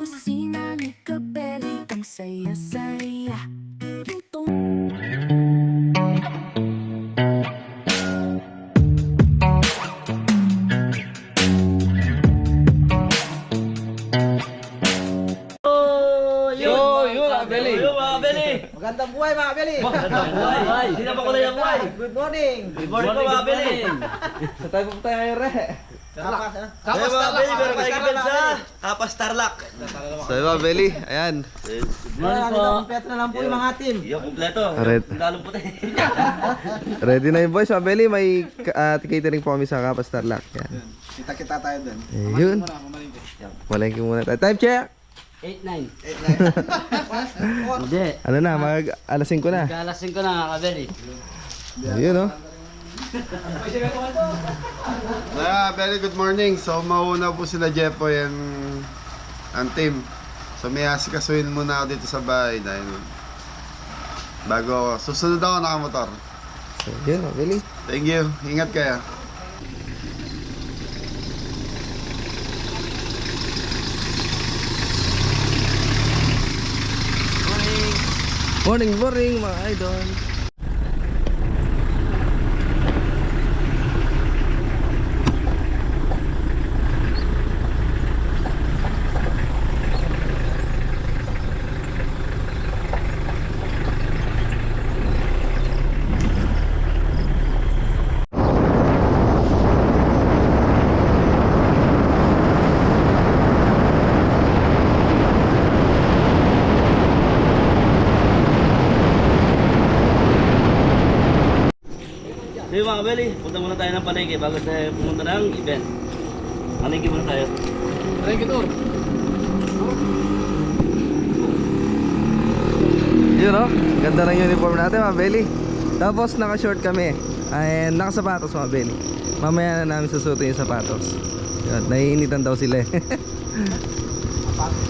kusina ni Kabeli, ang saya-saya. Magandang buhay mga Beli! Magandang buhay! Hindi na ba ko na yung buhay? Good morning! Good morning po mga Beli! Sa tayo pupunta ngayon re? Kapas mga Beli, meron kayo given sa Kapas Tarlac. So mga Beli, ayan. Good morning po. Kompleto na lang po yung mga team. Yung kompleto. Alright. Lalong puti. Ready na yung boys, mga Beli. May catering po kami sa Kapas Tarlac. Yan. Kita-kita tayo dun. Ayun. Malengke muna tayo. Time check! 8-9. Hindi. Ano na, mag alas 5 na. Kalasin ko na mga kabeli. Ayun oh. Very good morning. So mauna po sila Jepoy and ang team. So may asikasuhin muna ako dito sa bahay dahil bago susunod ako nakamotor. So, yun mga Beli. Thank you. Ingat kayo. Morning, morning mga idol. So yung mga Beli, punta muna tayo ng palengke bago tayo pumunta ng event. Palengke muna tayo. Palengke tour. Yun oh. Ganda ng uniform natin mga Beli. Tapos naka-short kami. And nakasapatos mga Beli. Mamaya na namin susutin yung sapatos. Yun, naiinitan daw sila eh.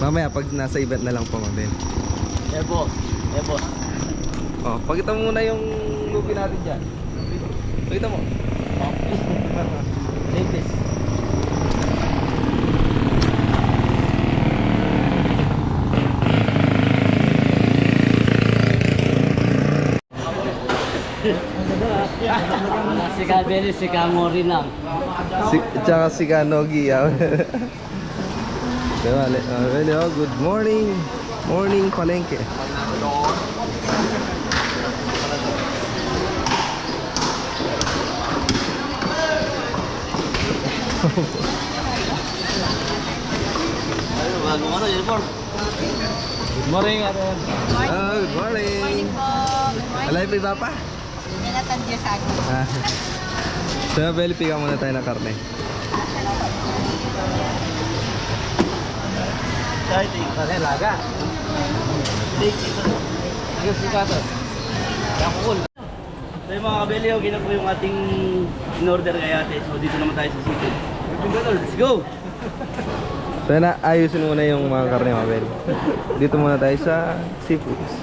Mamaya pag nasa event na lang po mga Beli. Ebo. Ebo. Oh, pakita mo muna yung lupi natin dyan. Pakita mo. Latest. Si kabeli, si kamori lang. Tsaka si Kanogi. Diba, Beli, oh, good morning. Morning palengke. Ayun, bagong ano, uniform. Good morning, ate. Good morning. Morning po. Alay pa iba pa? Nilatan dyan sa akin. So, Beli, piga muna tayo ng karne. Kahit Kaya laga. So yung mga kabeli, okay na po yung ating in-order kay ate. So dito naman tayo sa city. Let's go! So, na ayusin muna yung mga karne mga Beli. Dito muna tayo sa seafoods.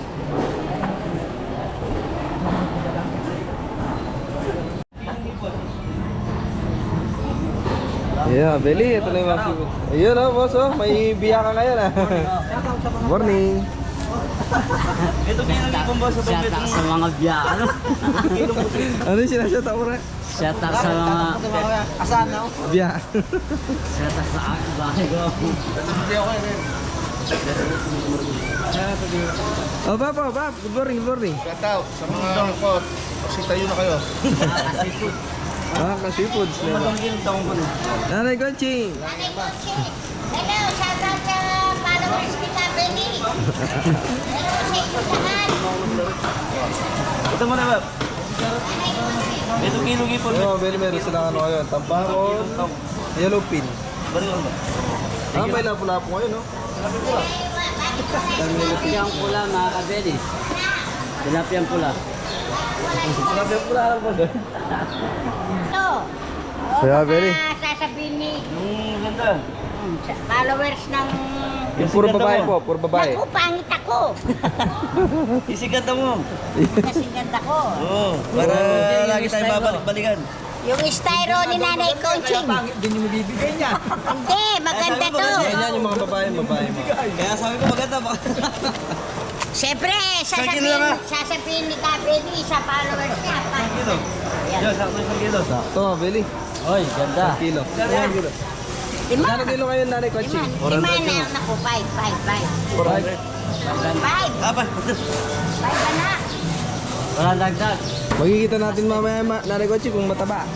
Yeah, Beli, ito na yung mga seafoods. Ayun oh, boss oh, may biya ka ngayon ah. Morning. Ito pinag-ipon ba sa Shout out sa mga biyak. Ano yung sinasya mo rin? Shout out sa mga Asahan na ako. Biya. shout out sa aking bahay ko. Oh, Papa. Good morning, good morning. Shout out sa mga ano po. Kasi tayo na kayo. Ka-seafoods. Nanay Conching. Hello, shout out sa followers ni Kabeli. Hello sa inyo lahat. Ito muna ba? Ito kilo-gipon. Oh, Beli, meron silang ano ngayon. Tambaron, yellow pin. Balik mo ba? May lapu-lapu ngayon, no? Tilapiyang pula mga kabeli. Tilapiyang pula. Tilapiyang pula lang ba doon? Ito. So, Kabeli. Sasabihin ni Ganda. followers ng... Yung puro babae po, puro babae. Naku, pangit ako. Isikat mo. Kasing ganda ko. Oo. Para lagi tayo babalik-balikan. Yung styro ni Nanay Conching. Hindi nyo mabibigay niya. Hindi, maganda to. Yan yung mga babae mo. Kaya sabi ko maganda ba? Siyempre, sasabihin ni Kabeli sa followers niya. Kilo. Yan, sakto 1 kilo. Sakto, Mabeli. Oy, ganda. Kilo. Lima. Magkano kilo ngayon, Nanay Kochi? Lima na ako. 5. 5 Apa? na. Walang dagdag. Magkikita natin mamaya, Nanay Kochi, kung mataba.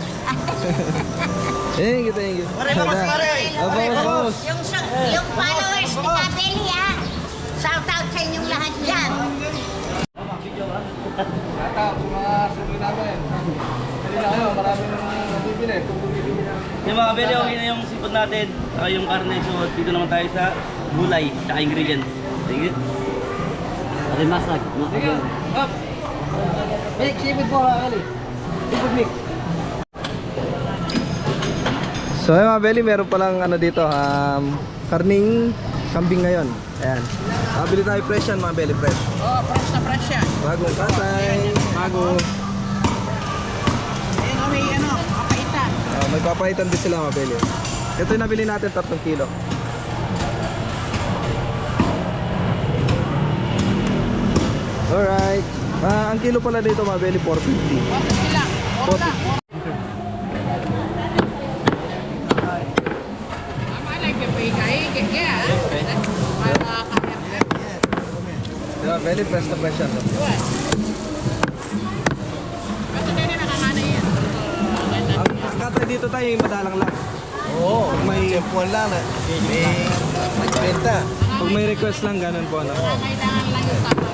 Kita. Pare, bawas, pare. Vamos. Yung followers ni Kabeli ha. Shout out sa inyong lahat dyan. Yung mga kabeli, okay na yung sipot natin. Saka yung karne. So, dito naman tayo sa gulay. Saka ingredients. Thank you. Alimasag. Sige. Up! So ayun mga Beli, meron palang ano dito, karning kambing ngayon. Ayan. Bili tayo fresh yan mga Beli, fresh. Oh, fresh na fresh yan. Bagong katay. Bago. Ayun, may kapaitan. May papaitan din sila mga Beli. Ito yung nabili natin 3 kilo. Alright. Ang kilo pala dito mga Beli, 450. Okay lang. 40. Diba, Beli, fresh na fresh yan. Ang katay dito tayo yung madalang lang. Oo. Pag may puwan lang na. May benta. Pag may request lang, ganun po. Ano? Kailangan lang yung tama.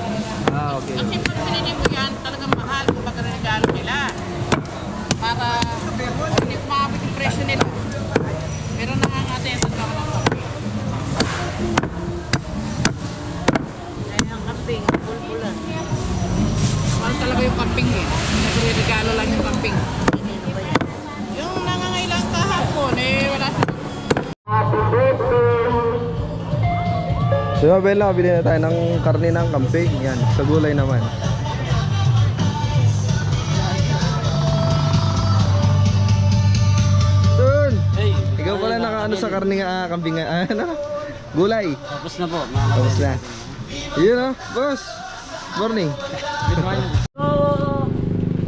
Okay. Kasi pag pinili mo yan, talagang mahal kung baga regalo nila. Para hindi kumabit yung presyo nila. Pero nakaka-attention ka ng kape. Kaya ang kamping, bulbulan. Mahal talaga yung kamping eh. Nagre-regalo lang yung kamping. Yung nangangailang kahapon wala sa So yung Bella, bili na tayo ng karne ng kambing. Yan, sa gulay naman. Turn! Hey! Ikaw pala nakaano sa karne nga kambing nga. Ano? Gulay. Tapos na po. Mga Tapos na. Yun o, boss. Morning.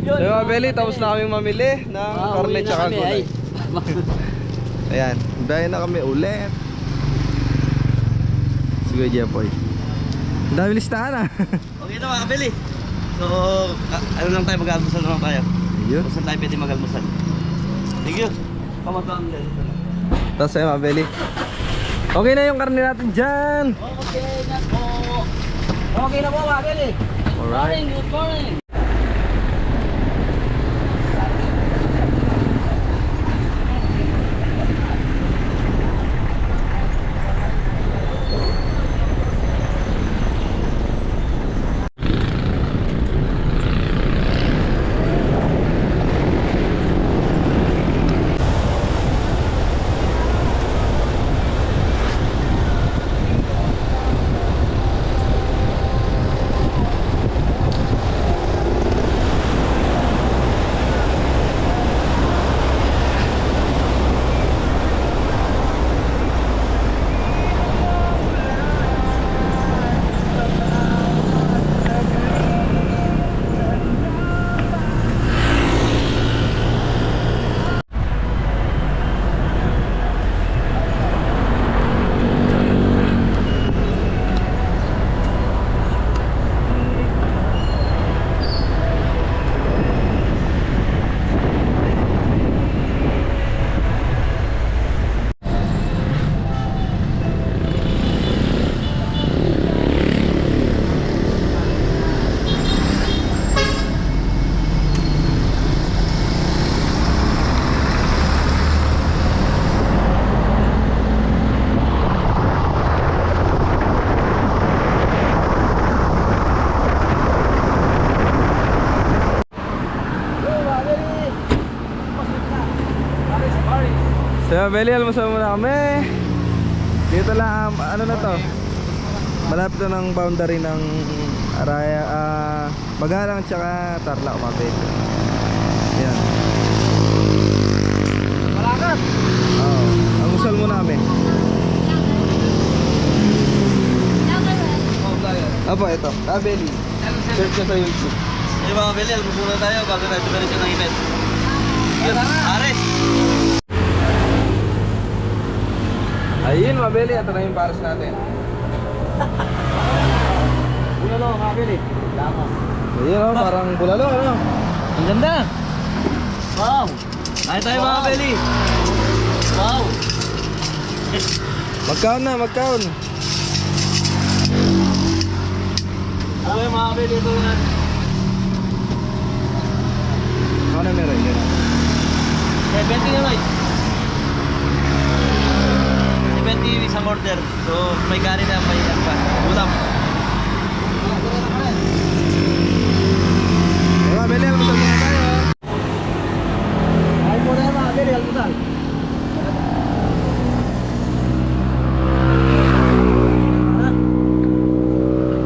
So yung Beli, tapos na kami mamili ng karne tsaka gulay. Ayan, dahil na kami ulit. Sige, Jepoy. Ang dami listahan ah. Okay na mga kabeli. So, ano lang tayo, mag-almusal naman tayo. Yun. Kung saan tayo pwede mag-almusal. Thank you. Pamatuan din. Tapos ayun mga Beli. Okay na yung karne natin dyan. Okay na po. Okay na po mga Beli. Alright. Good morning. So Beli, almusal muna kami. Dito lang, ano na to, malapit na ng boundary ng Araya, Bagalang tsaka Tarlac, Mabel. Yan. Malakas! Oo, almusal muna kami. Opo, ito. Belly. Search ka sa YouTube. Hey mga Belly, almusal muna tayo bago tayo tumirisyon ng event. Yun, Ares! Ayun, mabeli. Ito na yung pares natin. Bulalo, mga Belly. Ayun, oh, parang bulalo, ano? Ang ganda! Wow! Ay tayo mga Belly! Wow! Magkaon na, magkaon. Okay mga Belly, ito na. Ano na meron? Yun na. 70 na right. 70 isang order. So may kanin na may ulam. Mabeli, almusal muna tayo. Ay muna mga Belly, almusal.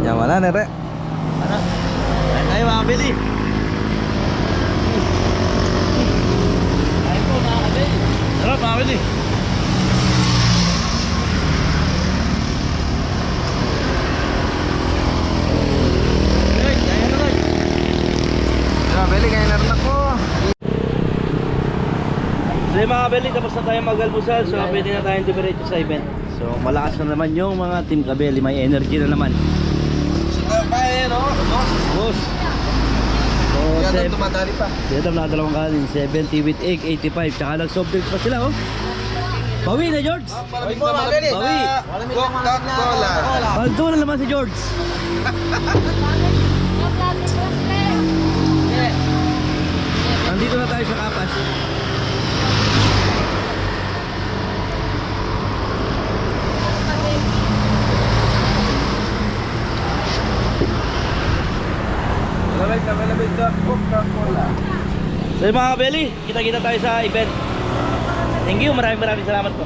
Yan, wala na, re. Ano? Ay tayo mga Belly. Ay po mga Belly. Sarap mga Belly. Mabeli, kaya na rin ako. So yung mga Kabeli, tapos na tayo mag-almusal. So pwede na tayong dumiretso sa event. So malakas na naman yung mga Team Kabeli. May energy na naman. So tayo kaya, no? Boss. So Yan, tumatali pa. Siyadam na dalawang kanin. 70 with egg, 85. Tsaka nag-soft drinks pa sila, oh. Bawi na, George. Malamig na mabeli. Bawi. Coca-Cola. Paldo na naman si George. Nandito na tayo sa Kapas. Malamig na Coca-Cola. So yung mga Kabeli, kita-kita tayo sa event. Thank you, maraming salamat po.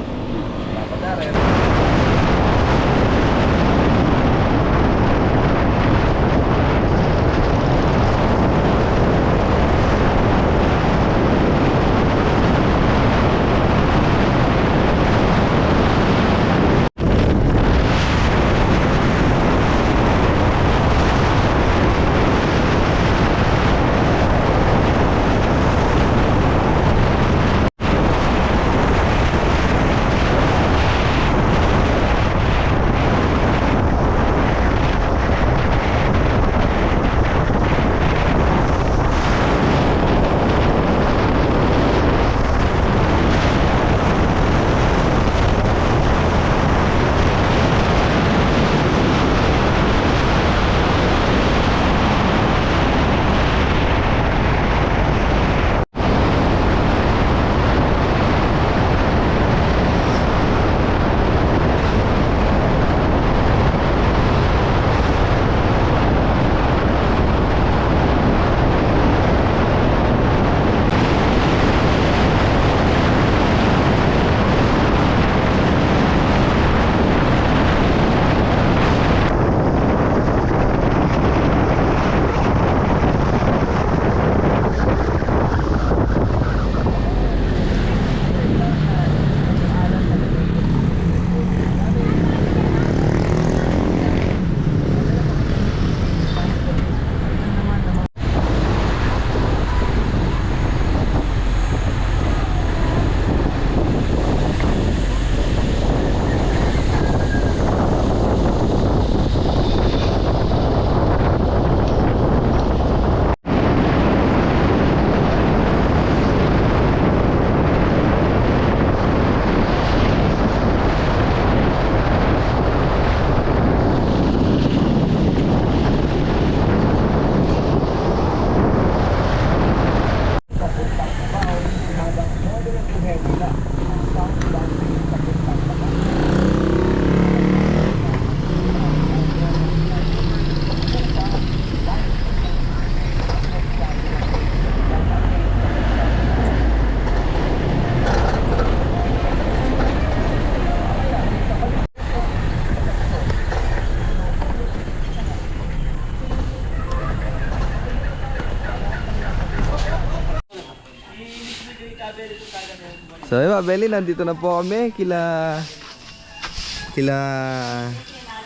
So yun mga Beli, nandito na po kami kila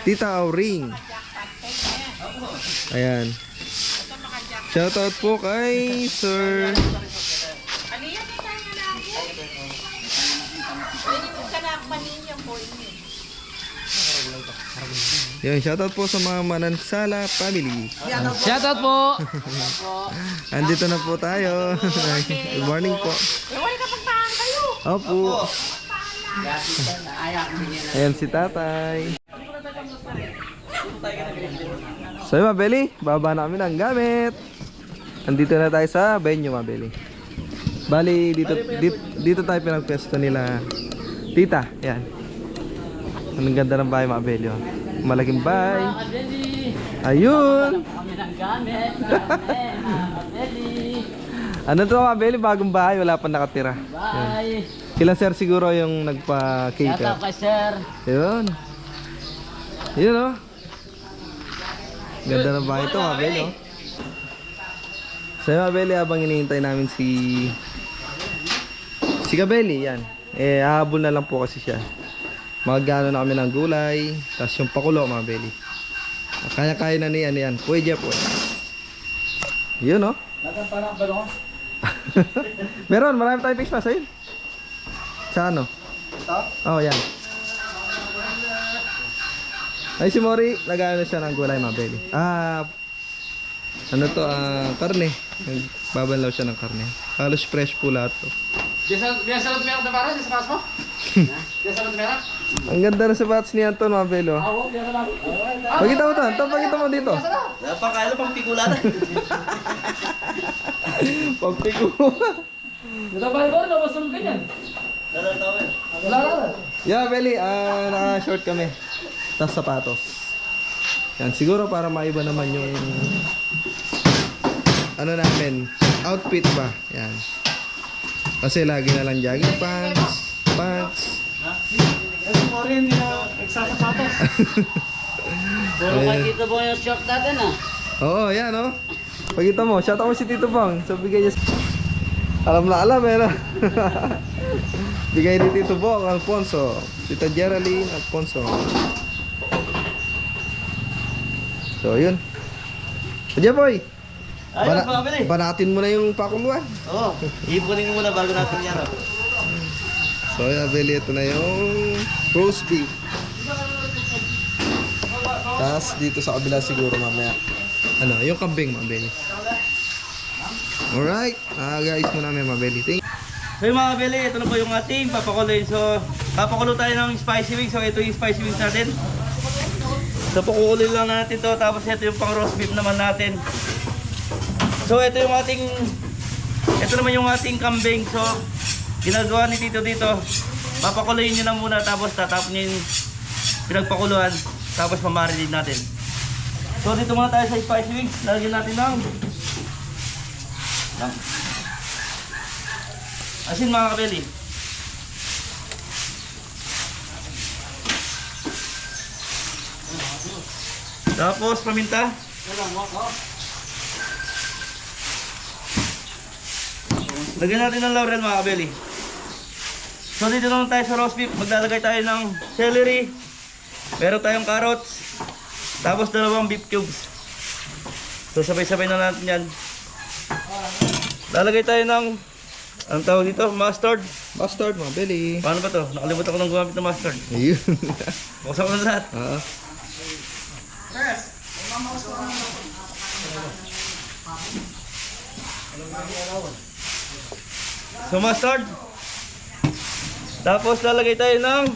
Tita Auring. Ayan. Shoutout po kay Sir. Yan, shoutout po sa mga Manansala family. Shoutout po! Andito na po tayo. Good morning po. Opo. Ayan si tatay. So yun, Mabeli, baba na kami ng gamit. Andito na tayo sa venue, Mabeli. Bali, dito tayo pinagpwesto nila tita. Yan. Ang ganda ng bahay, Mabeli. Oh. Malaking bahay. Ayun. Kami ng gamit. Ano to, Mabeli? Bagong bahay, wala pa nakatira. Yan. Bye! Kila sir siguro yung nagpa-cater. Shoutout kay sir. Yun. Yun oh. Ganda ng bahay ito, Mabeli oh. So Mabeli, habang hinihintay namin si Kabeli, yan. Eh, hahabol na lang po kasi siya. Magano na kami ng gulay, tapos yung pakulo, Mabeli. Kaya-kaya na niyan, yan. Pwede po. Yun oh. Meron, marami tayong fish pa sa'yo. Sa ano? Ito? Oh, yan. Ay, si Mori, nag-ano siya ng gulay, Mabeli. Ano to, karne. Nagbabanlaw siya ng karne. Halos fresh po lahat to. Biasa meron na para sa sapatos mo? Biasa meron? Ang ganda na sapatos ni Anton, Mabeli. Oh. Pagkita mo to, Anton, pagkita mo dito. Napakailo pang pikulada. Pagpikuha. Yeah, Mabeli, naka-short kami. Tapos sapatos. Yan, siguro para maiba naman yung ano namin, outfit ba? Yan. Kasi lagi na lang jogging pants. Puro kay Tito Bong yung short natin ah. Oo, yan oh. Pagkita mo, shout out mo si Tito Bong. So bigay niya. Alam na alam eh no? Bigay ni Tito Bong, Alfonso. Tita Geraldine, Alfonso. So yun. Adya boy. Ayun, Mabeli. Banatin mo na yung pakuluan. Oo, ipunin muna bago natin yan. Oh. So yun, Mabeli, ito na yung roast beef. Tapos dito sa kabila siguro mamaya. Ano, yung kambing, Mabeli. Alright, guys muna may Mabeli. Thank you. So yung mga Beli, ito na po yung ating papakuloy. So, papakulo tayo ng spicy wings. So, ito yung spicy wings natin. So, pakukuloy lang natin to. Tapos, ito yung pang roast beef naman natin. So, ito naman yung ating kambing. So, ginagawa ni Tito dito. Papakuloyin nyo na muna. Tapos, tatapon nyo yung pinagpakuluan. Tapos, mamarinate natin. So, dito muna tayo sa spicy wings. Lalagyan natin ng asin, mga kabeli. Tapos paminta. Lagyan natin ng laurel, mga kabeli. So dito naman tayo sa roast beef. Maglalagay tayo ng celery. Meron tayong carrots. Tapos 2 beef cubes. So sabay-sabay na natin yan. Lalagay tayo ng ang tawag dito, mustard. Mustard, Mabeli. Paano ba to? Nakalimutan ko nang gumamit ng mustard. Ayun. Buksan ko na lahat. Oo. So mustard. Tapos lalagay tayo ng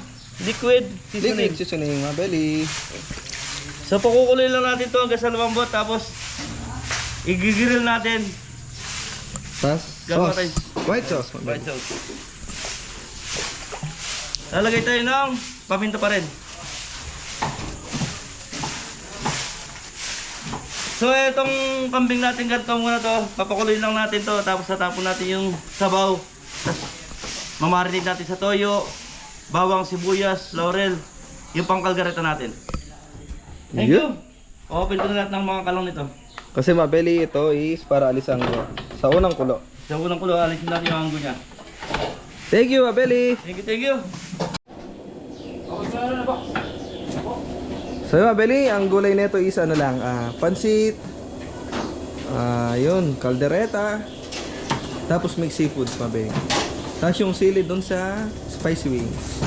liquid Liquid seasoning. seasoning, Mabeli. So pakukuloy lang natin to hanggang sa lumambot. Tapos igigrill natin. Tapos Gagawa sauce. tayo. White sauce, White Mabeli. sauce. Lalagay tayo ng paminta pa rin. So itong kambing natin ganito muna to. Papakuloy lang natin to. Tapos tatapon natin yung sabaw. Tapos mamarinate natin sa toyo, bawang, sibuyas, laurel, yung pangkalgareta natin. Thank you. Open ko na lahat ng mga kalong nito. Kasi Mabeli, ito is para alis ang sa unang kulo. Sa unang kulo, alisin natin yung anggo niya. Thank you, Mabeli. Thank you, thank you. So, Mabeli, ang gulay nito is ano lang, pansit, Yun, caldereta. Tapos may seafood pa, be. Tapos yung sili doon sa spicy wings.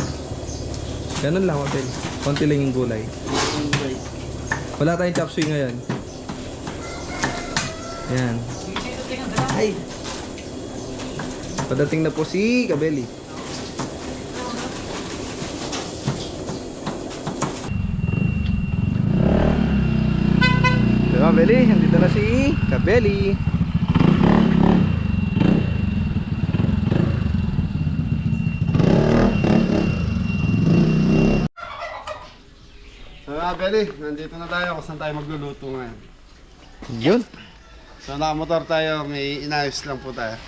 Ganun lang, Mabel. Konti lang yung gulay. Wala tayong chop suey ngayon. Yan. Ay! Padating na po si Kabeli. So, Kabeli, nandito na si Kabeli. So Beli, nandito na tayo kung saan tayo magluluto ngayon. Yun. So nakamotor tayo, may inayos lang po tayo.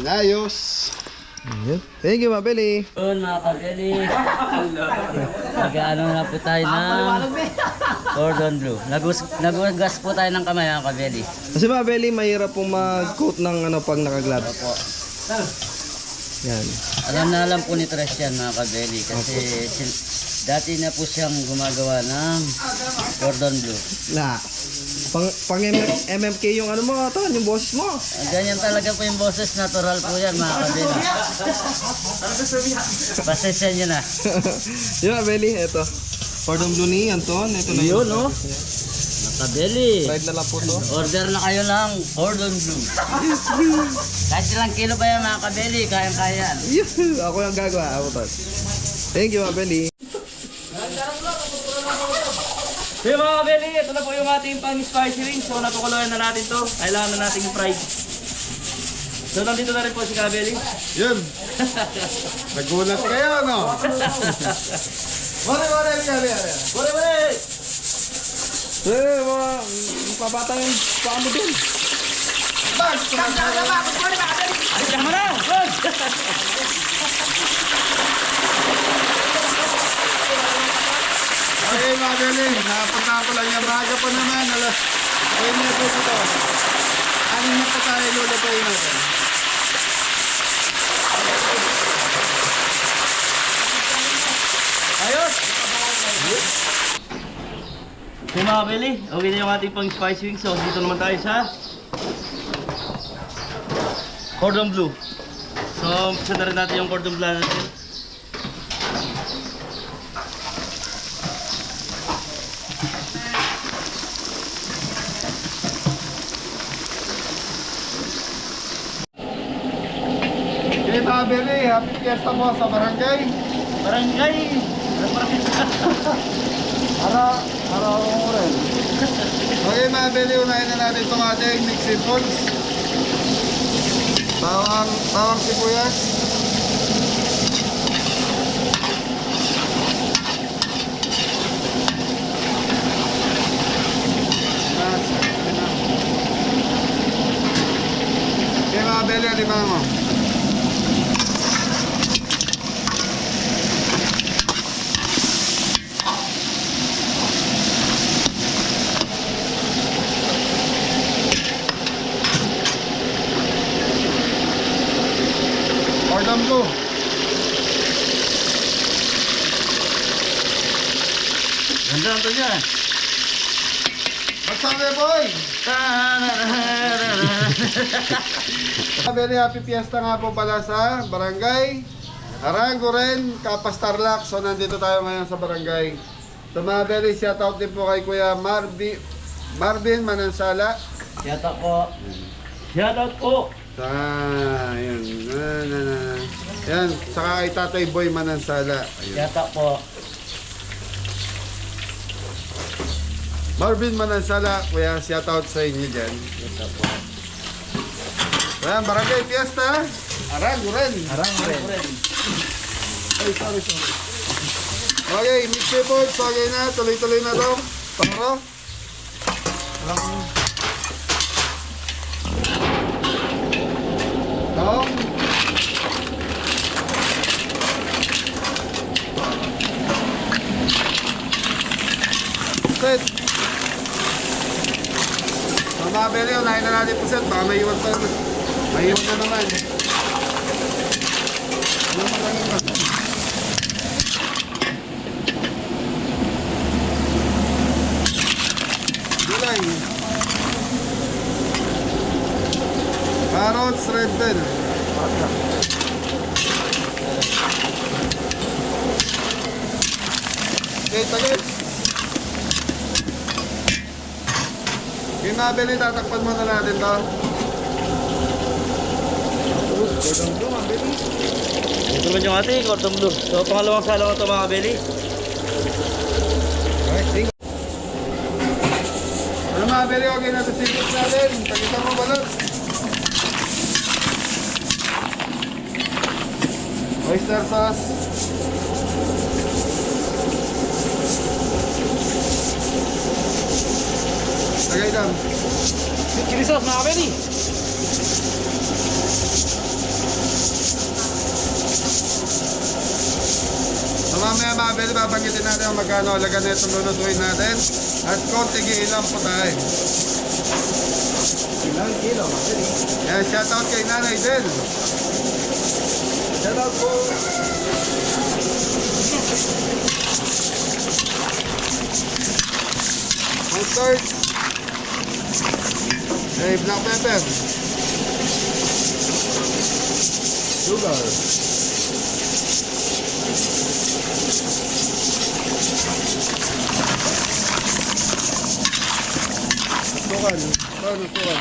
Inayos. Yun. Thank you, Mabeli. Yun mga kabeli. Nag-ano na po tayo ng cordon bleu. Nagugas po tayo ng kamay mga kabeli. Kasi Mabeli, mahirap pong mag-coat ng ano pag naka-gloves. Yan. Alam po ni Tres yan mga kabeli. Kasi dati na po siyang gumagawa ng cordon bleu. Na. Pang MMK yung ano mo, ton, yung boses mo. Ganyan talaga po yung boses. Natural po yan mga kabeli. Pasensya nyo na. Yun, Mabeli, eto. Cordon bleu ni Anton. Ito na Yun no. Kabeli. Fried na lang po to. Order na kayo ng cordon bleu. Kahit ilang kilo ba yan mga kabeli, kayang-kaya. Ako yung gagawa. Ako to. Thank you, Mabeli. So yung mga kabeli, ito na po yung ating pang spicy wings. So napakuluan na natin to. Kailangan na natin yung fried. So nandito na rin po si Kabeli. Yun. Nagulat kayo, no? Wala, Beli. Bore, bore! Papata yung paa mo dun. Alis ka na! Good! Okay mga Beli, napunta ko lang yan. Baga pa naman. Ayun na po dito. Anin na pa tayo lulutuin natin. Ayos! So mga kabeli, okay na yung ating pang spicy wings. So dito naman tayo sa cordon bleu. So umpisa na rin natin yung cordon bleu natin. Okay mga Beli, happy fiesta mo sa barangay. Barangay! Araw mo rin. Okay mga Beli, unahin na natin itong ating mixing balls. Bawang sibuyas. Okay mga Beli, alimangan mo. Cordon bleu. Ganda natin yan. Magsabi boy! Very happy fiesta nga po pala sa barangay Aranguren, Kapas Tarlac. So nandito tayo ngayon sa barangay. So mga very shout out din po kay Kuya Marvin Manansala. Yata po. Shoutout po! Yun. Yan, saka kay Tatay Boy Manansala. Ayun. Yata po. Marvin Manansala, Kuya shout out sa inyo dyan. Yata po. Ayan, barangay fiesta Aranguren. Ay, sorry. Okay, mix board. Okay na, tuloy-tuloy na to. Paro. Tong. Set. Mga Beli, unahin na natin po set. Baka may iwan pa. May iwan na naman. Ano pa lang iwan? Gulay. Carrots, red bell. Okay, tagay. Yung nabili, tatakpan muna natin to. Ito naman yung ating cordon bleu. So, pangalawang salo na ito mga kabeli. Ano mga beli, okay na ito seafood natin. Pakita mo balot. Oyster sauce. Lagay lang. Chili sauce mga kabeli. So mamaya mga beli, babanggitin natin ang magkano halaga na itong lulutuin natin. At konti ilang po tayo. Ilang kilo, mabili. Yan, shoutout kay Nanay Del. Shoutout po. Mustard. Hey, black pepper. Sugar. Sukal. Saan ang sukal?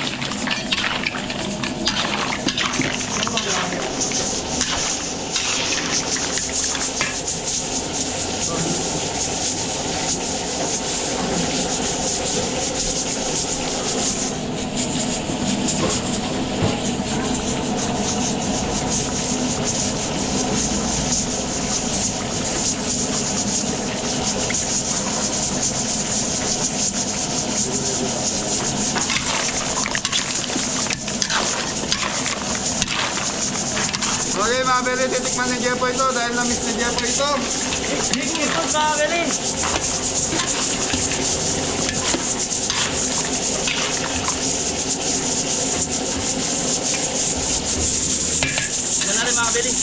Okay, mga beli, titikman ni Jepo ito dahil na-miss ni Jepo ito. Ito mga kabeli. Yan na rin mga kabeli.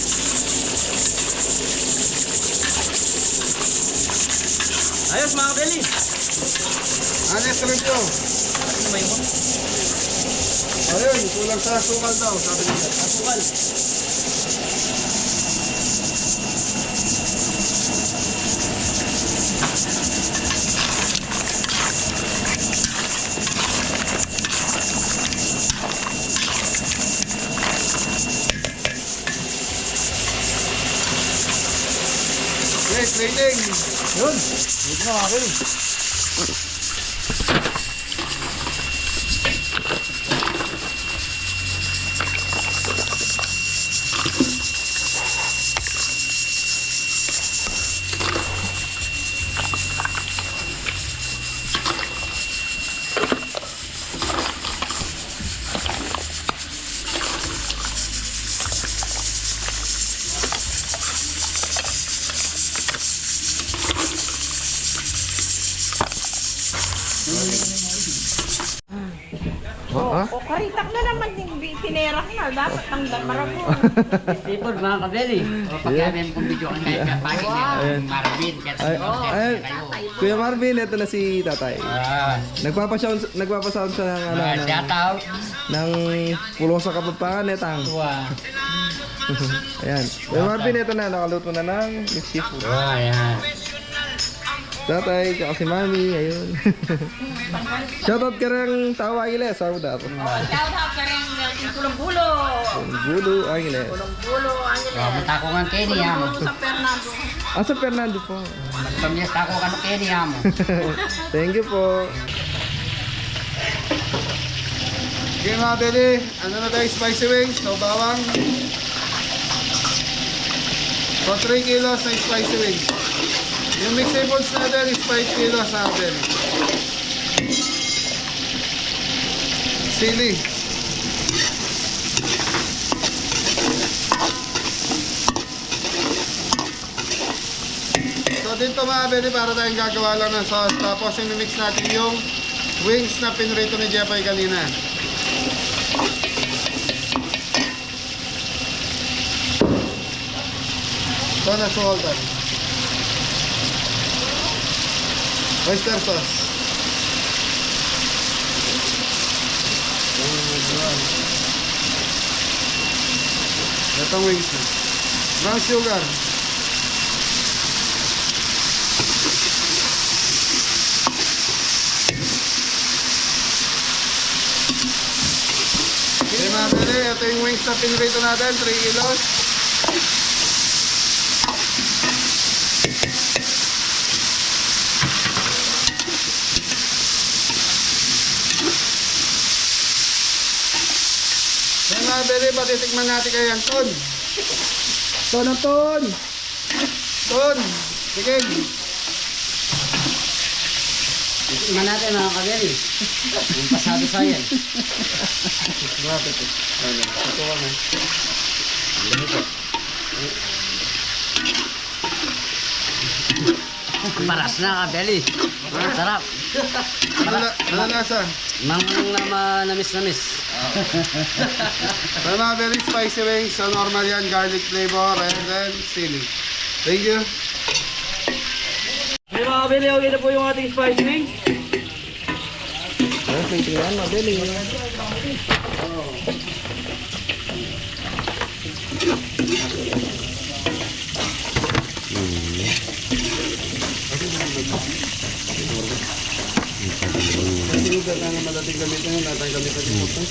Ayos mga kabeli. Honest review. Ano ba yun? Ayun, kulang sa sukal daw, sabi nila. Asukal. Okay, plating. Yun. Dito na mga kabeli. O karitak na naman yung pinerak na. Dapat ang damara mo. Sipod mga kabeli. O pagkamin kong video ang ngayon ka pagi ni Marvin. Ay, ay, Kuya Marvin, ito na si tatay. Nagpapasound sa ng, ano, Shoutout. ng pulong sa Kapampangan, etang. Wow. Ayan. Kuya Marvin, ito na, nakaluto na ng mixed seafood. Wow, yan. Tatay, tsaka si Mami, ayun. Shoutout ka rin tawa Angeles, sabi dapat. Shout out ka rin yung Tulong-Bulo. Gulo, Angeles. Tulong-Bulo, Angeles. Mamata ko nga Kenny mo. Sa Fernando. Ah, sa Fernando po. Pamiyas ako kano Kenny mo. Thank you po. Okay mga beli, ano na tayo, spicy wings, no bawang. So 3 kilos na spicy wings. Yung mixed seafoods natin is 5 kilos natin. Sili. So dito mga beli, para tayong gagawa lang ng sauce. Tapos i-mix natin yung wings na pinrito ni Jeffrey kanina. So na-salted. Oyster sauce. Itong wings. Brown sugar. Okay mga beli, ito yung wings na pinrito natin, 3 kilos. Okay mga beli, patitikman natin kayo yan, Ton. Ton ang Ton! Ton! Sige! Tingnan natin mga kabeli. Yung pasado sa yan. Grabe ito. Ano? Ito kami. Paras na kabeli. Sarap. Ano nasa? Namis-namis. So mga very spicy wings. So normal yan, garlic flavor and then chili. Thank you. Okay mga kabili, okay na po yung ating spicy wings. Ano, tingnan, mabili. Sinugat na naman natin gamitin yun. Natin gamitin yung putos.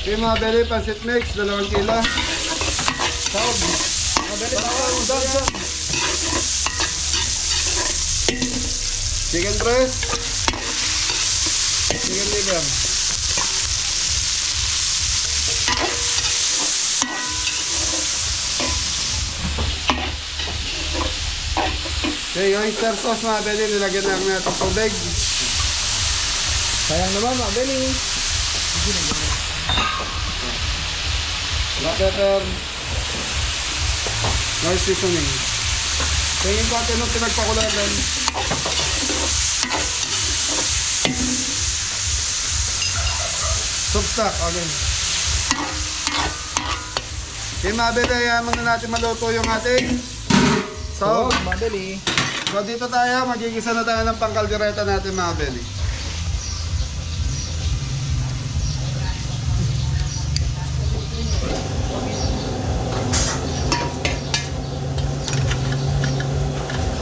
Okay mga beli, pancit mix, 2 kilo. Saog. Mga beli, bawang, doon. Chicken breast. Chicken liver. Okay, yung oyster sauce mga beli, nilagyan na natin ng tubig. Sayang naman, mabili. Black pepper. Nice seasoning. Tingin ko natin nung pinagpakulalan. Soup stock, okay. Okay mga beli, ayaman na natin maluto yung ating So, sahog. mabili. So dito tayo, magigisa na tayo ng pangkaldereta natin mga beli.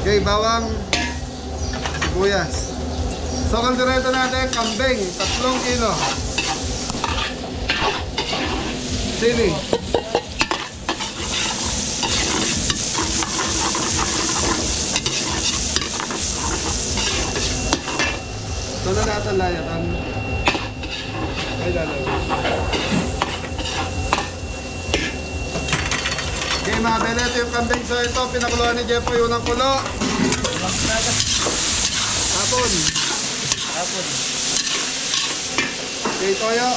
Okay, bawang, sibuyas. So kaldereta natin, kambing, 3 kilo. Sili. So na natin layatan. Ay lalaw. Okay mga beli, ito yung kambing. So ito, pinakuluan ni Jeffoy, unang kulo. Hapon. Okay, toyo.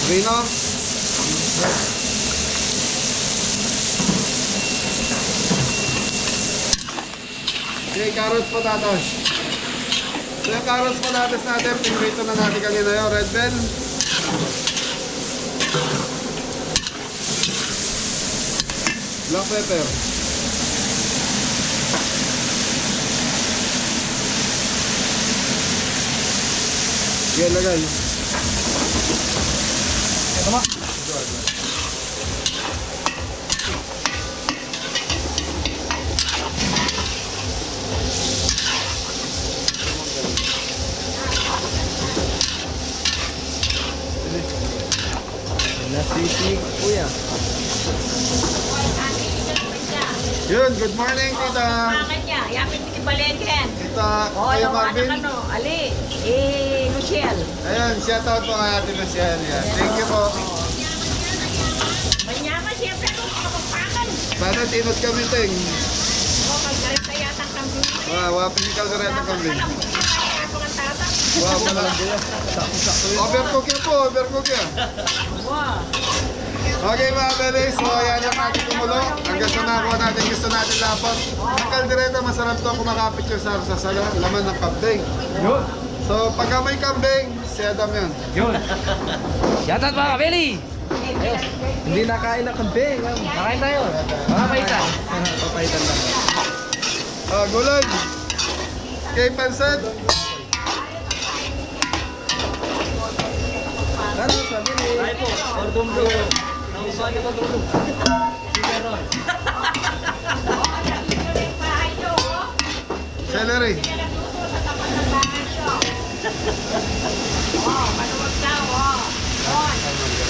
Rino. Okay, carrots patatas. So yung carrots patatas natin, pinrito na natin kanina yung red bell. Black pepper. Yan, lagay. Nasisig, kuya. Yun, good morning, tita. Bakit niya? Yapit ni Balengken. Tita, O, Kuya ano Marvin. ano? Ali. Michelle. Ayun, shout out po kay Ate Lucian. Yan. Thank you po. Manyaman siyempre kung makapagpakan. Sana tinot kami, Ting. O, pagkarit na yata kami. Wow, wapin si Caldereta kami. Alam mo siya kaya ako ng tata. Wow, pala. Overcook yan po, overcook yan. Wow. Okay mga beli, so ayan lang natin kumulo. Hanggang sa nakuha natin, gusto natin lapot. Ang kaldereta, masarap to kumakapit yung sa laman ng kambing. Yun. So pagka may kambing, si Adam yun. Yun. Shoutout mga kabeli! Hindi nakain ng kambing. Nakain tayo. Papaitan. Papaitan lang. Gulay. Kay Pansat. Ano sabi ni? Ay po, ordong bro. Nausali ko bro. Celery.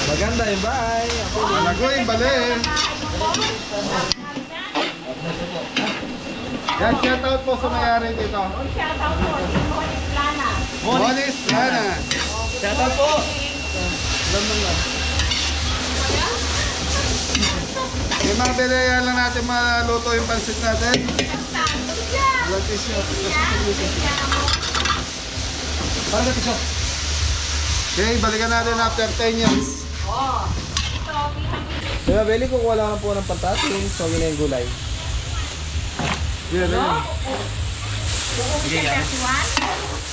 Maganda yung bahay. Malagoy, bali. Yan, shoutout po sa mayari dito. Monis Lana. Shoutout po. Yung mga belayan lang natin maluto yung pansit natin. Walang tissue. Okay, balikan natin after 10 years. Kaya Beli, kukuha lang po ng patatin. So, yun na yung gulay. Yan, yan.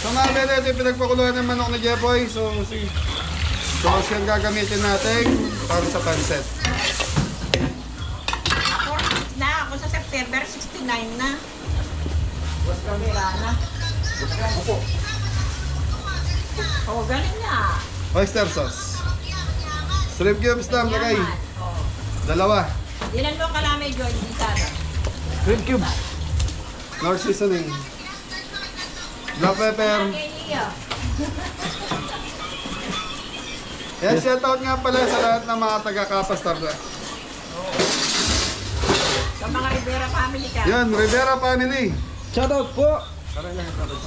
So mga belayan, ito yung pinagpakuluan ng manok ni Jepoy. So siyang gagamitin natin para sa pansit. Ako sa September 69 na. Wala na. Oh, galing na. Oyster sauce. Shrimp cubes lang, lagay. Dalawa. Ilan mo kalamay, Joy? Di sana. Shrimp cubes. Nor seasoning. Black pepper. Kay Leo. Yan, shoutout nga pala sa lahat ng mga taga-Kapastar na. Sa mga Rivera family ka. Yan, Rivera family. Shoutout po!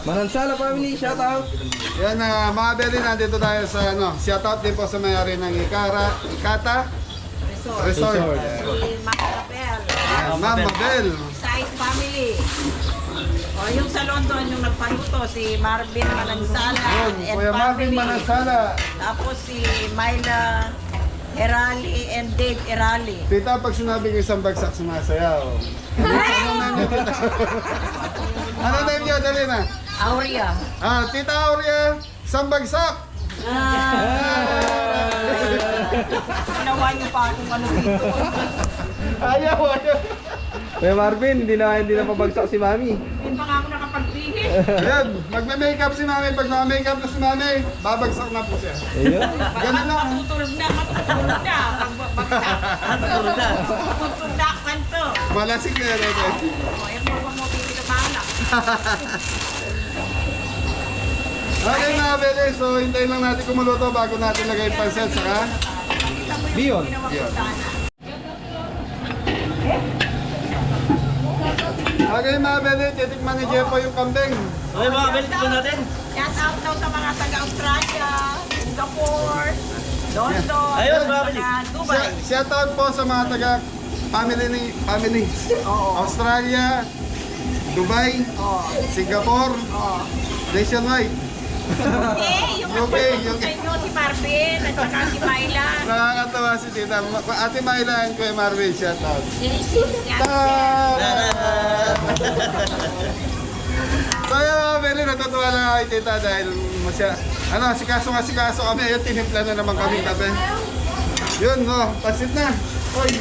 Manansala family, shoutout! Yan, mga beli, nandito tayo sa shoutout din po sa mayari ng Ikata Resort. Si Ma'am Mabel. Yan, Ma'am Mabel. Side family. O yung sa London, yung nagpaluto, si Marvin Manansala. Yun, and Kuya Marvin family. Manansala. Tapos si Myla Erali and Dave Erali. Tita, pag sinabi ko isang bagsak, sumasayaw. Ano name niyo, tita? Ano name niyo? Dali na. Aurea. Tita Aurea, isang bagsak. Ginawa niyo pa akong ano dito. Ayaw. Kuya Marvin, hindi na pabagsak si Mami. Hindi pa nga ako nakapagbihis. Ayan, magme-makeup si mami. Pag naka-makeup na si mami, babagsak na po siya. Ayun. Ganun lang. Matutulog na. Matutulog na kanto. Malasig na yan. O, yung mga mo pinagbahala. Okay mga bele, so hintayin lang natin kumuluto bago natin lagay yung pansit, saka Biyon. yun. Okay mga bele, titikman ni Jepo yung kambing. Okay mga kabeli, tikman natin. Shout out daw sa mga taga-Australia, Singapore, London, Ayun, mga kabeli. Dubai. Shout out po sa mga taga family. Australia, Dubai, Singapore, nationwide. Okay, yung UK, sa inyo si Marvin at saka si Myla. Nakakatawa si tita. Ate Myla and Kuya Marvin, shout out. So yun mga beli, natutuwa lang ako kay tita dahil sikaso kami. Ayun, tinimpla na naman kami tabi. Yun, pansit na. Oy.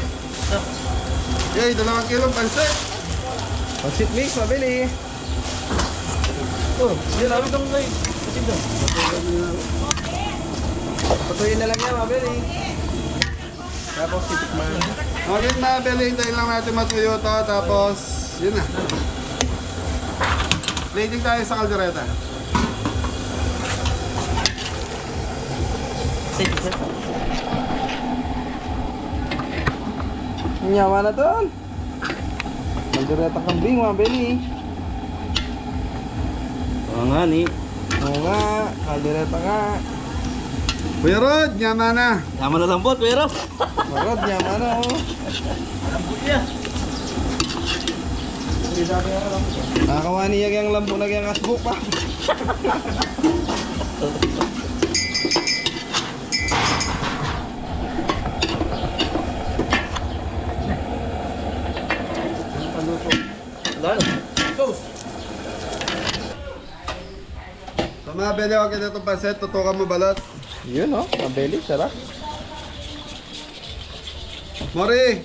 Yay, 2 kilong pansit. Pansit mix, mabili. Oh, yun lang itong guys. Pansit doon. Patuloy na lang yan, mabili. Tapos titikman. Okay mga beli, hintayin lang natin matuyo to. Tapos, yun na. Plating tayo sa kaldereta. Nyawa na doon. Magdireta kambing, mabili. Oo nga ni. Oo nga, kaldereta nga. Kuya Rod, nyama na. Tama na lambot, pero. Marod, nyawa na oh. Nakakawani yung lambo na yung asbuk pa. So mga Beli, okay na itong pansit. Tutukan mo balot. Yun oh, mabeli, sarap. Mori!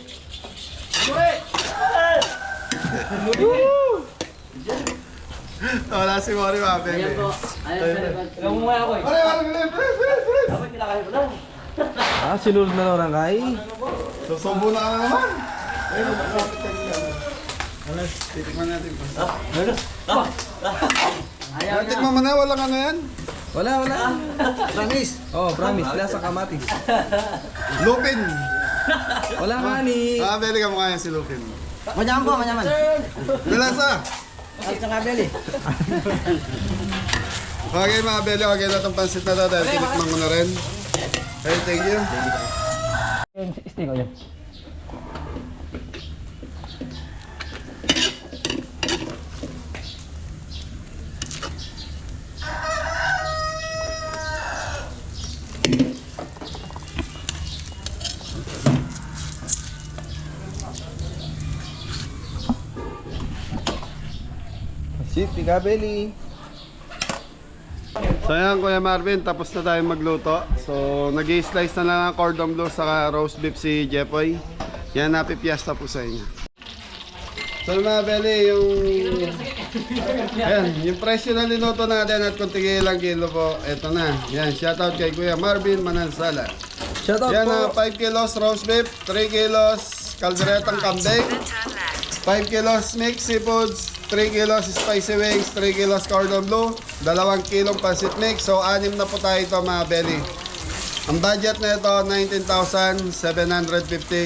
Wala si Mori mga Beli. Mori! Ah, sinunod na lang kay. Susumbo na ka na naman. Ayun, malapit ka nila. Titikman natin pa. Titikman mo na, walang ano yan. Wala. Promise. Oh, promise. Lasa kamatis. Lupin. Wala nga ni. Ah, Beli ka mukha yan si Lupin. Manyaman po, manyaman. Nilasa. Ay, sa kabeli. Okay mga Beli, okay na itong pansit na ito dahil tinikman mo na rin. Okay, thank you. City Kabeli. So ayan Kuya Marvin, tapos na tayo magluto. So nag-i-slice na lang ng cordon bleu sa roast beef si Jepoy. Yan, happy fiesta po sa inyo. So mga Beli, yung presyo na linuto natin at kung tigil lang kilo po, eto na. Yan, shoutout kay Kuya Marvin Manansala. Shout out Yan, po. 5 kilos roast beef, 3 kilos kalderetang kambing, 5 kilos mixed seafoods, 3 kilos spicy wings, 3 kilos cordon bleu, 2 kilong pancit mix. So 6 na po tayo ito mga Beli. Ang budget na ito 19,750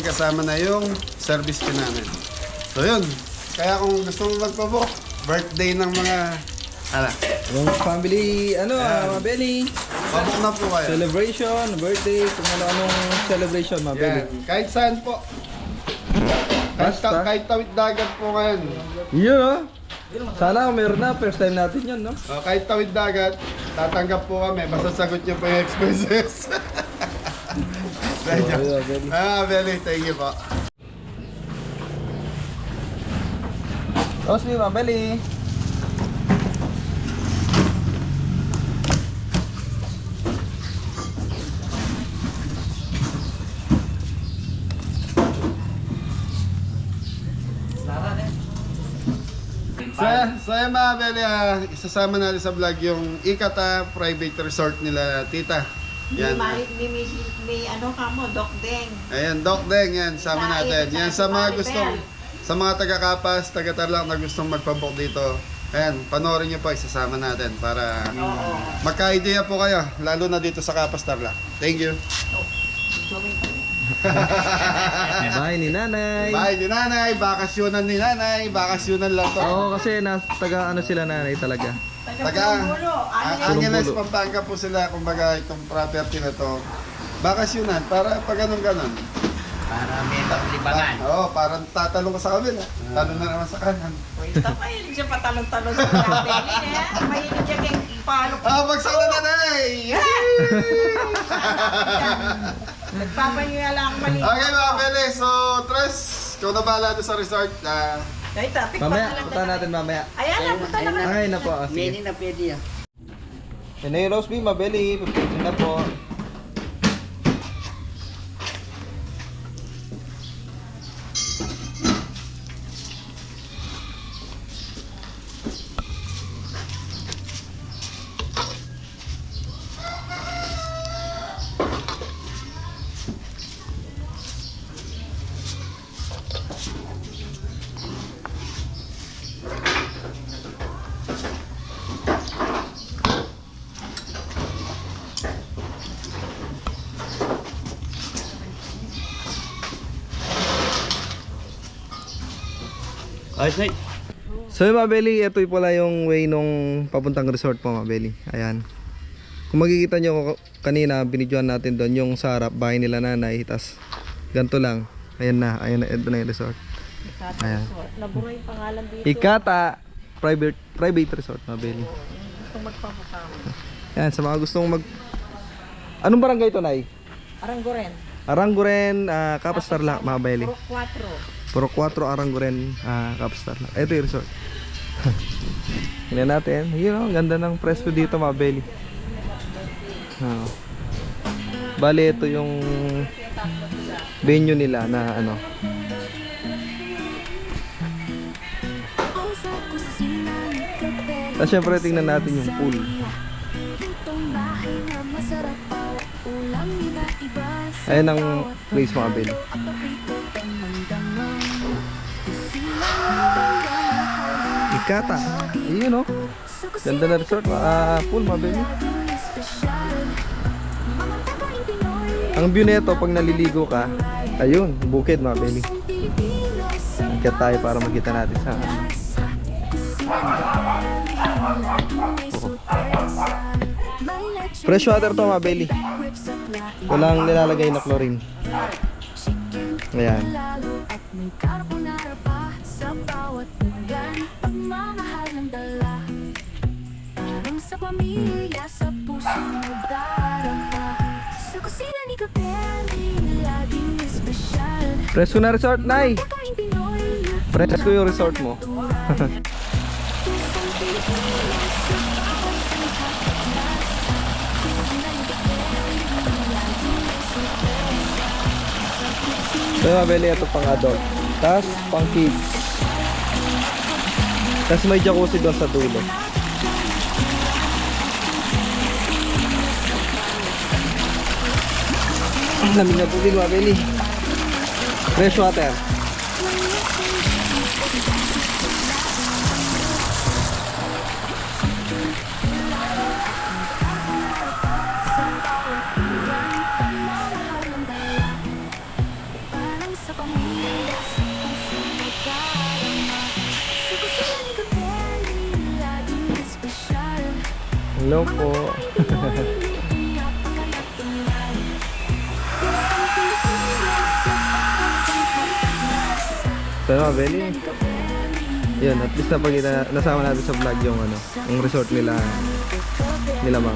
kasama na yung service fee namin. So yun, kaya kung gusto mo magpabook, birthday ng mga Yung family, Mabeli. pabook na po kayo. Celebration, birthday, kung ano-anong celebration, Mabeli. Yan, kahit saan po. Basta. Kahit tawid dagat po ngayon. Yun oh. Sana meron na, first time natin yun, no? Kahit tawid dagat, tatanggap po kami. Basta sagot nyo po yung expenses. Mabeli. Beli, thank you po. Rosby, Mabeli. So yan mga Beli, isasama natin sa vlog yung Ikata private resort nila tita. Yan. May ano ka mo, Doc Deng. Ayan, Doc Deng, yan, sama natin. Yan, sa mga gustong, sa mga taga-Kapas, taga-Tarlac na gustong magpabook dito. Ayan, panoorin nyo po, isasama natin para magka-idea po kayo, lalo na dito sa Kapas, Tarlac. Thank you. Bahay ni nanay. Bye ni nanay, bakasyonan ni nanay, bakasyonan lang to. Oo, kasi taga ano sila nanay talaga. Taga Angeles, Pampanga po sila, kumbaga itong property na to. Bakasyonan, para pag ganun-ganon. Para may libangan. Oo, parang tatalong ka sa kabila. Talon na naman sa kanan. Ito, mahilig siya patalon-talon sa Beli. Mahilig siya kay palo. Bagsak na nanay! Nagpapahinga lang ang mali. Okay mga Beli, so Tres, ikaw na bahala doon sa resort. Ay, topic pa Mamaya, na lang. punta natin mamaya. Ayan na, punta na nga. Ay, na po. Ah, Many sige. na pwede yan. Yan na yung Rosby, Mabeli. Yun na po. Ayos na. So yung Mabeli, ito pala yung way nung papuntang resort po Mabeli. Ayan. Kung makikita nyo kanina, binidyoan natin doon yung sa harap, bahay nila nanay. Tas ganito lang. Ayan na, ito na yung resort. Ayan. Nabura yung pangalan dito. Ikata private resort Mabeli. Gusto magpapaka. Ayan, sa mga gustong Anong barangay ito, Nay? Aranggoren. Aranguren, Kapas Tarlac, Mabeli. Puro 4. Puro 4 Aranguren Capistar Lac. Ito yung resort. Tingnan natin. Yun oh, ganda ng presko dito mga belly. Bali ito yung venue nila na ano. Tapos syempre tingnan natin yung pool. Ayan ang place mga belly. Ikata. Yun oh. Ganda na resort. Pool mga belly. Ang view nito pag naliligo ka, ayun, bukid mga belly. Ikat tayo para makita natin sa fresh water to mga belly. Walang nilalagay na chlorine. Ayan. Sa pamilya, sa puso nagdarama. Sa kusina ni Kapeli, laging espesyal. Presko na resort, Nay. Pagkain Pinoy na Presko yung resort mo. pusong Pilipinas sa bawat sangkap at lasa. Kusina ni Kapeli, laging may sorpresa. Sa kusina So mga belly, ito pang adult. Tapos pang kids. Tapos may jacuzzi doon sa dulo. Ang lamig na tubig mga belly. Fresh water. parang sa pamilya, sa puso nagdarama. Sa kusina ni Kapeli, laging espesyal. Hello po. So mga belly. Yun, at least nasama natin sa vlog yung ano, yung resort nila ma'am.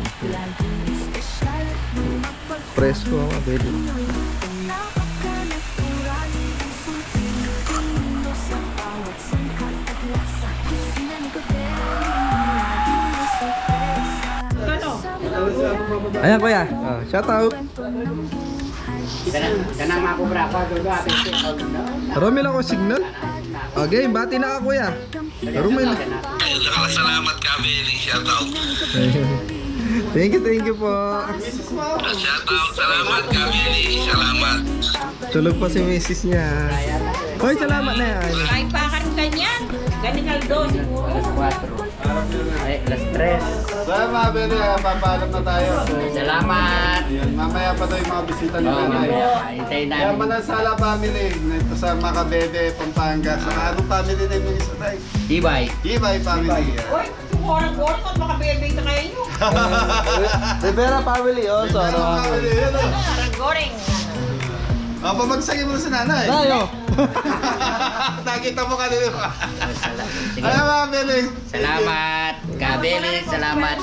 Presko mga belly. Ayan kuya, shout out. Kanang makubra ko, doon ating Romel ako signal. Okay, bati na ka kuya. Romel. Salamat kami, shout out. Thank you po. Shout out, salamat kami, salamat. Tulog pa si misis niya. Hoy, salamat na yan. Ay, pakan ganyan. Ganingal do, siguro. Alas 4. Ay, alas 3. So mga beli, papaalam na tayo. So, Salamat. ayan, mamaya pa tayo yung mga bisita ni Oo, Nanay. mamaya. Hintayin Kaya namin. Manansala family, nito sa Macabebe, Pampanga. Sa anong family name yung isa tayo? Ibay. Ibay family. Uy, kumorang-gorong at makabebe ka kayo nyo. Rivera family, oh. So, Ibay family, yun o. Goreng. Pabagsagin mo na si Nanay. tayo. Nakita mo kanina. Sige. Ano mga beli? Salamat. Kabeli, salamat.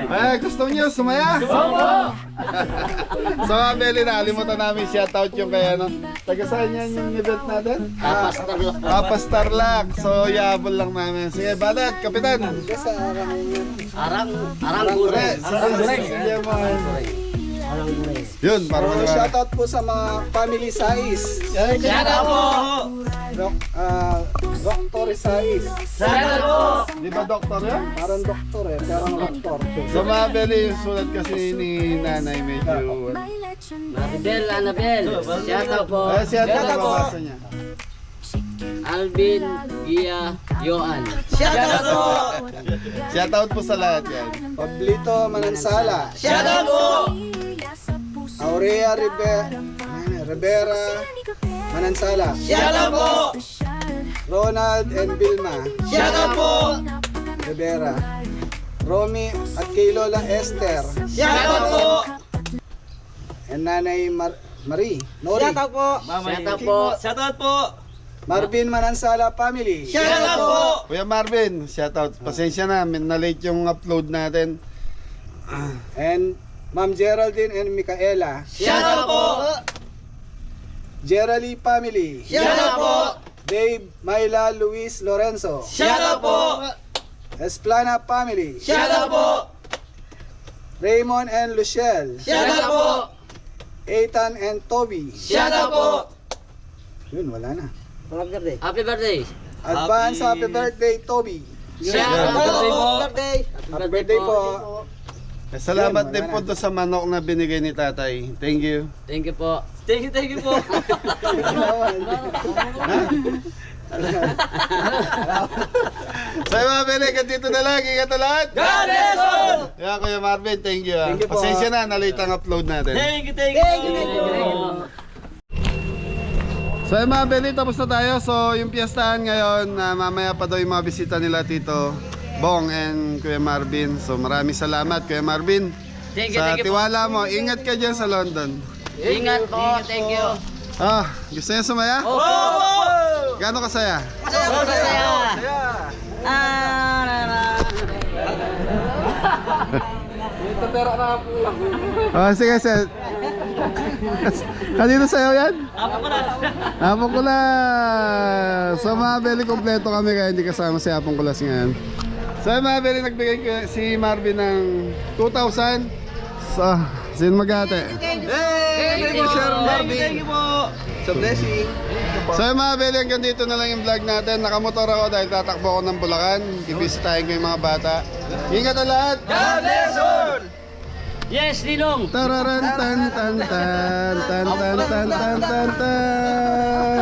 Ay, gusto niyo sumaya? Oo! So mga beli, nakalimutan namin shoutout yung kaya no. Taga saan yan yung event natin? Capistar Lac. So yabol lang namin. Sige, Badat, Kapitan. Arang Gure. Sige mo. Yun, para mo Shoutout po sa mga family size. Shoutout po. Doktor size. Shoutout po. Di ba doktor yan? Parang doktor eh, parang doktor. So mga beli, yung sulat kasi ni Nanay medyo... Maribel, Annabel. Shoutout po. Ay, siya ito nababasa niya. Alvin, Gia, Yoan. Shoutout po. Shoutout po sa lahat yan. Pablito Manansala. Shoutout po. Aurea Rivera Manansala. Shoutout po. Ronald and Vilma Shoutout po. Rivera. Romy at kay Lola Esther. Shoutout po. And Nanay Marie. Nori. Shoutout po. Shoutout po. Shoutout po. Marvin Manansala family. Shoutout po. Kuya Marvin, shoutout. Pasensya na, na-late yung upload natin. And Ma'am Geraldine and Micaela. Shoutout po. Geraldine family. Shout out po! Dave, Myla, Luis, Lorenzo. Shout out po! Esplana family. Shout out po! Raymond and Luciel. Shout out po! Ethan and Toby. Shout out po! Yun, wala na. Happy birthday. Advance happy birthday, Toby. Shout out po! Happy birthday po. Salamat Yun, din wala po na. to sa manok na binigay ni tatay. Thank you. Thank you po. Thank you po! So yung mga Bele, dito na lang. Ingat na lahat. God bless all! Yeah, Kuya Marvin, thank you. Thank you po. Pasensya na, na-late ang upload natin. Thank you! So yung mga Bele, tapos na tayo. So yung piyestahan ngayon, mamaya pa daw yung mga bisita nila Tito Bong and Kuya Marvin. So maraming salamat Kuya Marvin. Thank you, Sa thank you po. tiwala mo, ingat ka dyan sa London. Ingat po. Thank you. Ah, gusto niya sumaya? Oh! Gano'ng kasaya? Masaya. Sige, sige. Kanino sayo yan? Apong Kulas. So mga Bele, kompleto kami kaya hindi kasama si Apong Kulas ngayon. So mga Bele, nagbigay si Marvin ng 2,000. So, sino mag-ate? Thank you, Marvin! Thank you po! Sa blessing. So yung mga Bele, hanggang dito na lang yung vlog natin. Nakamotor ako dahil tatakbo ako ng Bulacan. Ibisitahin ko yung mga bata. Ingat na lahat! God bless all! Yes, Ninong. Tararan tan tan tan tan tan tan tan tan tan.